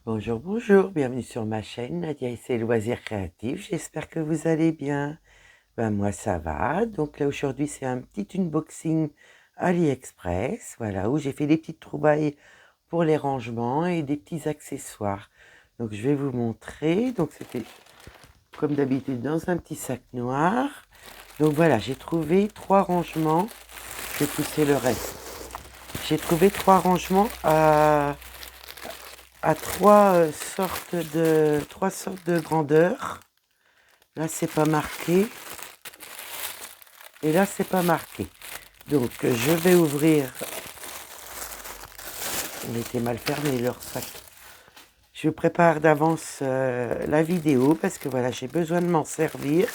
Bonjour, bonjour, bienvenue sur ma chaîne Nadia et ses loisirs créatifs. J'espère que vous allez bien. Ben, moi ça va. Donc là aujourd'hui c'est un petit unboxing AliExpress, voilà, où j'ai fait des petites trouvailles pour les rangements et des petits accessoires. Donc je vais vous montrer. Donc c'était comme d'habitude dans un petit sac noir. Donc voilà, j'ai trouvé 3 rangements. Je vais pousser le reste. J'ai trouvé 3 rangements à trois sortes de grandeur. Là c'est pas marqué et là c'est pas marqué. Donc je vais ouvrir. Il était mal fermé leur sac. Je prépare d'avance la vidéo parce que voilà, j'ai besoin de m'en servir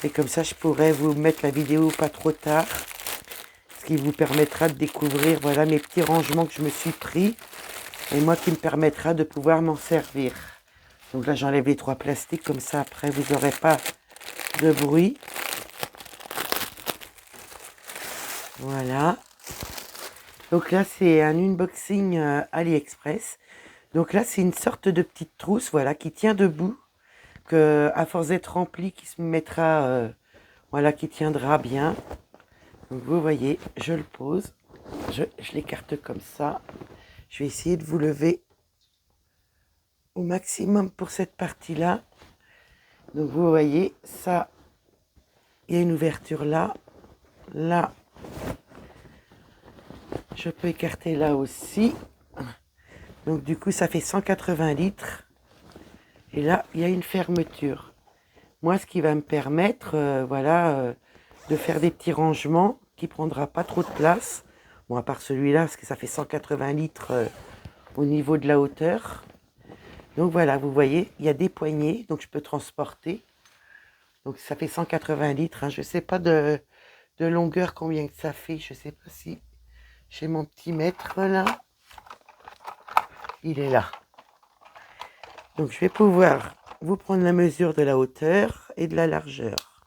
et comme ça je pourrais vous mettre la vidéo pas trop tard, ce qui vous permettra de découvrir voilà mes petits rangements que je me suis pris et moi qui me permettra de pouvoir m'en servir. Donc là j'enlève les 3 plastiques, comme ça après vous n'aurez pas de bruit. Voilà. Donc là c'est un unboxing AliExpress. Donc là c'est une sorte de petite trousse, voilà, qui tient debout, que à force d'être remplie, qui se mettra, voilà, qui tiendra bien. Donc vous voyez, je le pose, je l'écarte comme ça. Je vais essayer de vous lever au maximum pour cette partie-là. Donc vous voyez, ça, il y a une ouverture là, là. Je peux écarter là aussi. Donc du coup, ça fait 180 litres. Et là, il y a une fermeture. Moi, ce qui va me permettre, voilà, de faire des petits rangements qui ne prendra pas trop de place. Bon, à part celui-là, parce que ça fait 180 litres au niveau de la hauteur. Donc voilà, vous voyez, il y a des poignées, donc je peux transporter. Donc ça fait 180 litres. Hein. Je ne sais pas de longueur combien que ça fait. Je ne sais pas si j'ai mon petit mètre là. Il est là. Donc je vais pouvoir vous prendre la mesure de la hauteur et de la largeur.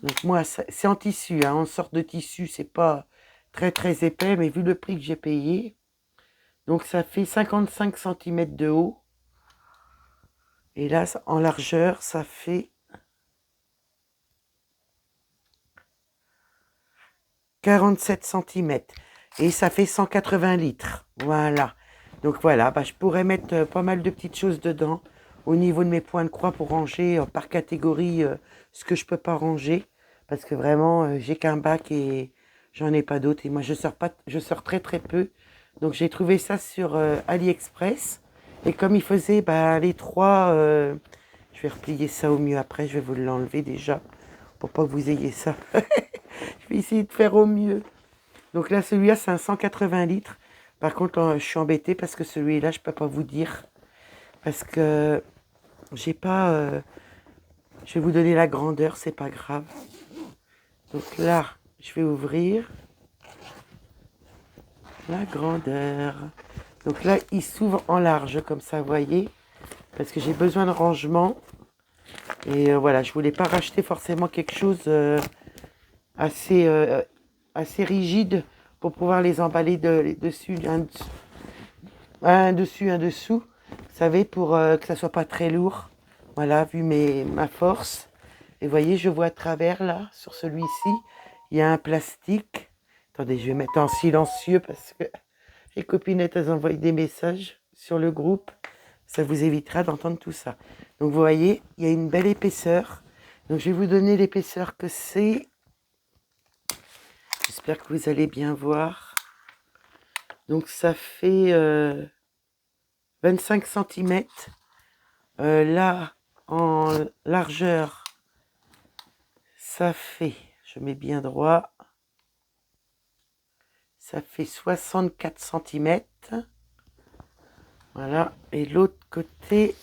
Donc moi, c'est en tissu, hein, en sorte de tissu, c'est pas très très épais, mais vu le prix que j'ai payé, donc ça fait 55 cm de haut. Et là, en largeur, ça fait 47 cm. Et ça fait 180 litres. Voilà. Donc voilà, bah, je pourrais mettre pas mal de petites choses dedans, au niveau de mes points de croix pour ranger par catégorie ce que je peux pas ranger. Parce que vraiment, j'ai qu'un bac et j'en ai pas d'autres. Et moi, je sors très très peu. Donc j'ai trouvé ça sur AliExpress. Et comme il faisait bah, les 3, je vais replier ça au mieux après. Je vais vous l'enlever déjà pour pas que vous ayez ça. Je vais essayer de faire au mieux. Donc là, celui-là, c'est un 180 litres. Par contre, je suis embêtée parce que celui-là, je peux pas vous dire. Parce que j'ai pas... je vais vous donner la grandeur, c'est pas grave. Donc là, je vais ouvrir la grandeur. Donc là, il s'ouvre en large, comme ça, vous voyez. Parce que j'ai besoin de rangement. Et voilà, je voulais pas racheter forcément quelque chose assez, assez rigide pour pouvoir les emballer dessus, un dessus, un dessous. Vous savez, pour que ça soit pas très lourd. Voilà, vu ma force. Et vous voyez, je vois à travers là, sur celui-ci, il y a un plastique. Attendez, je vais mettre en silencieux parce que les copinettes, elles envoient des messages sur le groupe. Ça vous évitera d'entendre tout ça. Donc vous voyez, il y a une belle épaisseur. Donc je vais vous donner l'épaisseur que c'est. J'espère que vous allez bien voir. Donc ça fait 25 cm. Là, en largeur, ça fait, je mets bien droit, ça fait 64 cm. Voilà, et l'autre côté,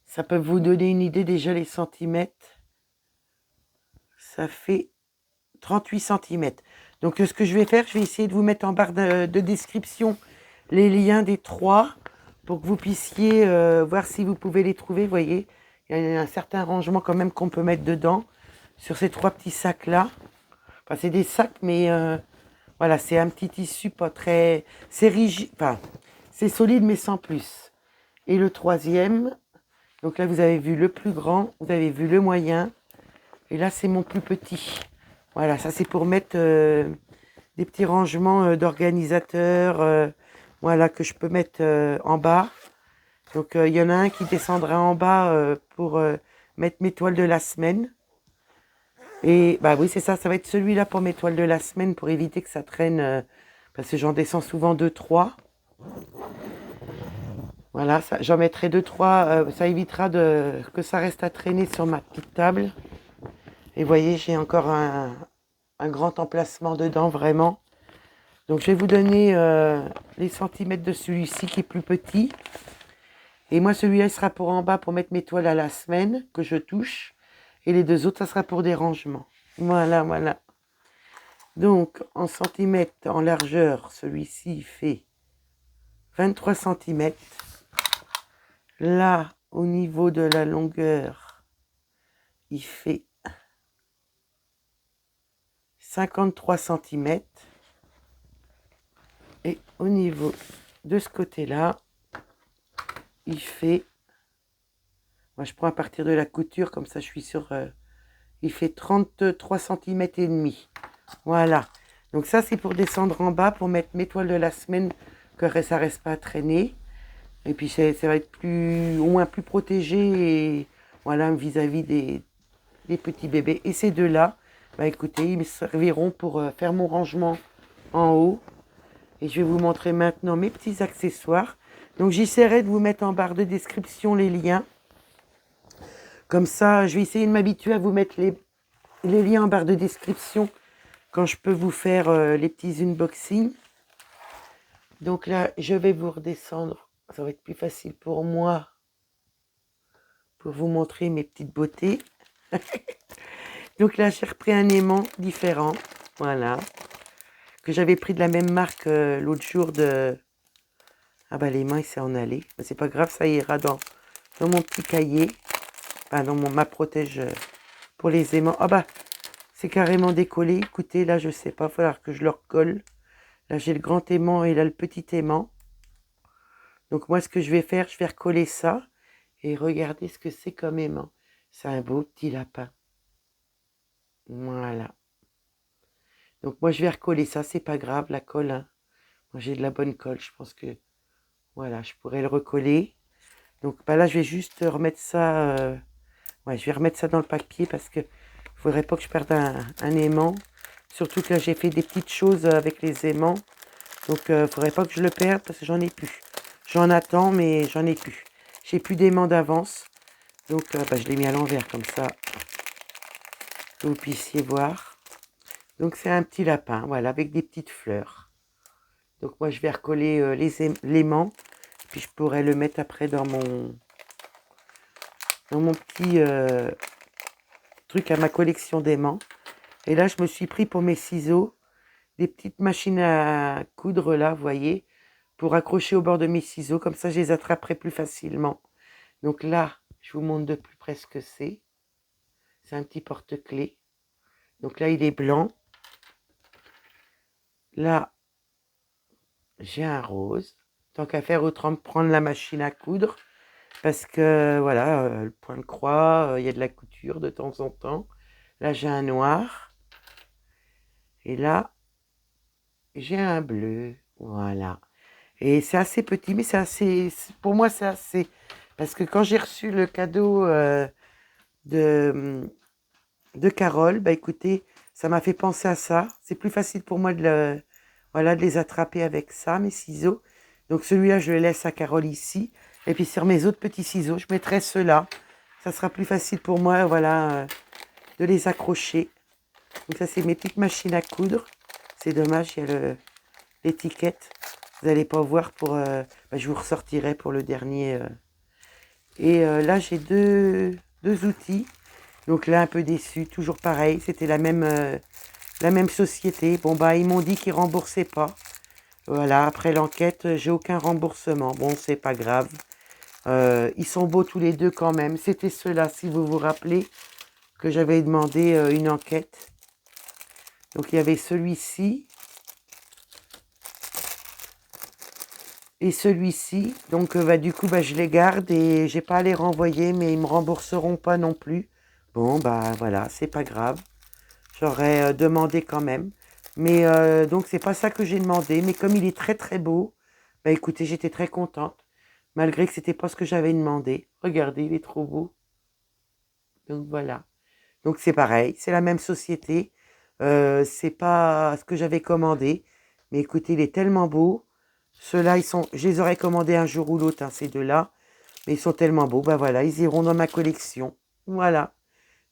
ça peut vous donner une idée déjà les centimètres. Ça fait 38 cm. Donc ce que je vais faire, je vais essayer de vous mettre en barre de description les liens des 3 pour que vous puissiez voir si vous pouvez les trouver. Vous voyez, il y a un certain rangement quand même qu'on peut mettre dedans sur ces 3 petits sacs là. Enfin, c'est des sacs, mais voilà, c'est un petit tissu pas très... C'est rigide, enfin, C'est solide mais sans plus. Et le troisième, donc là vous avez vu le plus grand, vous avez vu le moyen, et là c'est mon plus petit. Voilà, ça c'est pour mettre des petits rangements d'organisateurs, voilà, que je peux mettre en bas. Donc il y en a un qui descendra en bas pour mettre mes toiles de la semaine. Et bah oui, c'est ça, ça va être celui-là pour mes toiles de la semaine pour éviter que ça traîne, parce que j'en descends souvent 2-3. Voilà, j'en mettrai 2-3, ça évitera que ça reste à traîner sur ma petite table. Et vous voyez, j'ai encore un grand emplacement dedans, vraiment. Donc je vais vous donner les centimètres de celui-ci qui est plus petit. Et moi, celui-là, il sera pour en bas pour mettre mes toiles à la semaine que je touche. Et les deux autres, ça sera pour des rangements. Voilà, voilà. Donc, en centimètres, en largeur, celui-ci fait 23 centimètres. Là, au niveau de la longueur, il fait 53 centimètres. Et au niveau de ce côté-là, il fait... Moi, je prends à partir de la couture, comme ça je suis sur... il fait 33 centimètres et demi. Voilà. Donc ça, c'est pour descendre en bas, pour mettre mes toiles de la semaine, que ça reste pas à traîner. Et puis ça va être au moins plus protégé, et voilà, vis-à-vis des petits bébés. Et ces deux-là, bah écoutez, ils me serviront pour faire mon rangement en haut. Et je vais vous montrer maintenant mes petits accessoires. Donc j'essaierai de vous mettre en barre de description les liens. Comme ça, je vais essayer de m'habituer à vous mettre les liens en barre de description quand je peux vous faire les petits unboxings. Donc là, je vais vous redescendre. Ça va être plus facile pour moi pour vous montrer mes petites beautés. Donc là, j'ai repris un aimant différent. Voilà. Que j'avais pris de la même marque l'autre jour de... Ah bah l'aimant, il s'est en allé. Mais c'est pas grave, ça ira dans mon petit cahier. Enfin, dans ma protège pour les aimants. Ah bah, c'est carrément décollé. Écoutez, là, je sais pas, il va falloir que je le recolle. Là, j'ai le grand aimant et là, le petit aimant. Donc moi, ce que je vais faire, je vais recoller ça. Et regardez ce que c'est comme aimant. C'est un beau petit lapin. Voilà. Donc moi, je vais recoller ça. C'est pas grave, la colle. Hein. Moi, j'ai de la bonne colle. Je pense que, voilà, je pourrais le recoller. Donc bah là, je vais juste remettre ça... ouais, je vais remettre ça dans le papier parce que il faudrait pas que je perde un aimant. Surtout que là, j'ai fait des petites choses avec les aimants. Donc, il faudrait pas que je le perde parce que j'en ai plus. J'en attends, mais j'en ai plus. J'ai plus d'aimants d'avance. Donc, bah, je l'ai mis à l'envers comme ça. Que vous puissiez voir. Donc, c'est un petit lapin, voilà, avec des petites fleurs. Donc, moi, je vais recoller l'aimant. Puis, je pourrais le mettre après dans mon petit truc à ma collection d'aimants. Et là, je me suis pris pour mes ciseaux des petites machines à coudre là, vous voyez, pour accrocher au bord de mes ciseaux. Comme ça, je les attraperai plus facilement. Donc là, je vous montre de plus près ce que c'est. C'est un petit porte-clés. Donc là, il est blanc. Là, j'ai un rose. Tant qu'à faire, autant prendre la machine à coudre. Parce que, voilà, le point de croix, il y a de la couture de temps en temps. Là, j'ai un noir. Et là, j'ai un bleu. Voilà. Et c'est assez petit, mais c'est assez... Pour moi, c'est assez... Parce que quand j'ai reçu le cadeau de Carole, bah écoutez, ça m'a fait penser à ça. C'est plus facile pour moi voilà, de les attraper avec ça, mes ciseaux. Donc celui-là, je le laisse à Carole ici. Et puis sur mes autres petits ciseaux, je mettrai ceux-là. Ça sera plus facile pour moi, voilà, de les accrocher. Donc ça, c'est mes petites machines à coudre. C'est dommage, il y a l'étiquette. Vous n'allez pas voir pour... bah, je vous ressortirai pour le dernier. Et là, j'ai deux outils. Donc là, un peu déçu, toujours pareil. C'était la même société. Bon, bah, ils m'ont dit qu'ils remboursaient pas. Voilà, après l'enquête, j'ai aucun remboursement. Bon, c'est pas grave. Ils sont beaux tous les deux quand même. C'était ceux-là, si vous vous rappelez, que j'avais demandé une enquête. Donc, il y avait celui-ci. Et celui-ci, donc du coup, je les garde et j'ai pas à les renvoyer, mais ils me rembourseront pas non plus. Bon, voilà, c'est pas grave. J'aurais demandé quand même. Mais donc, c'est pas ça que j'ai demandé. Mais comme il est très très beau, écoutez, j'étais très contente. Malgré que c'était pas ce que j'avais demandé. Regardez, il est trop beau. Donc voilà. Donc c'est pareil, c'est la même société. C'est pas ce que j'avais commandé. Mais écoutez, il est tellement beau. Ceux-là, je les aurais commandés un jour ou l'autre, hein, ces deux-là. Mais ils sont tellement beaux. Voilà, ils iront dans ma collection. Voilà.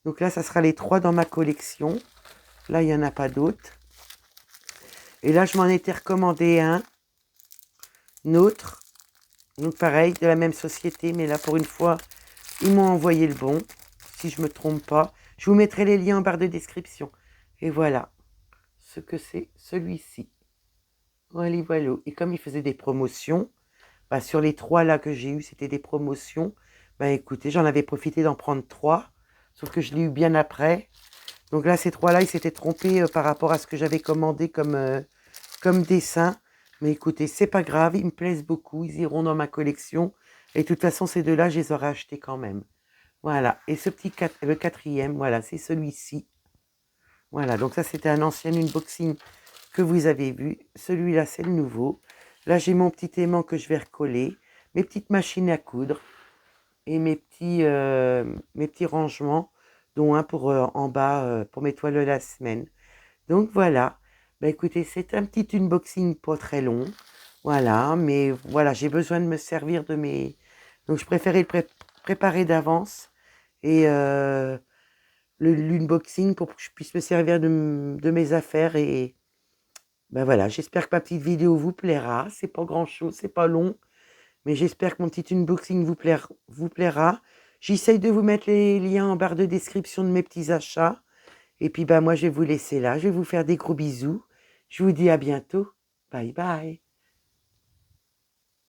Donc là, ça sera les 3 dans ma collection. Là, il n'y en a pas d'autres. Et là, je m'en étais recommandé un autre. Donc pareil, de la même société. Mais là, pour une fois, ils m'ont envoyé le bon. Si je ne me trompe pas. Je vous mettrai les liens en barre de description. Et voilà ce que c'est celui-ci. Voilà, voilà. Et comme il faisait des promotions, sur les 3 là que j'ai eu, c'était des promotions. Écoutez, j'en avais profité d'en prendre 3. Sauf que je l'ai eu bien après. Donc là, ces 3 là, ils s'étaient trompés par rapport à ce que j'avais commandé comme dessin. Mais écoutez, c'est pas grave, ils me plaisent beaucoup. Ils iront dans ma collection. Et de toute façon, ces 2 là, je les aurais achetés quand même. Voilà. Et le 4e, voilà, c'est celui-ci. Voilà, donc ça, c'était un ancien unboxing que vous avez vu. Celui-là, c'est le nouveau. Là, j'ai mon petit aimant que je vais recoller. Mes petites machines à coudre. Et mes petits rangements, dont un pour en bas pour mes toiles de la semaine. Donc voilà. Écoutez, c'est un petit unboxing pas très long. Voilà, mais voilà, j'ai besoin de me servir de mes... Donc je préférais le préparer d'avance. Et l'unboxing pour que je puisse me servir de mes affaires. Et voilà, j'espère que ma petite vidéo vous plaira. C'est pas grand-chose, c'est pas long. Mais j'espère que mon petit unboxing vous plaira. J'essaye de vous mettre les liens en barre de description de mes petits achats. Et puis moi je vais vous laisser là. Je vais vous faire des gros bisous. Je vous dis à bientôt. Bye bye.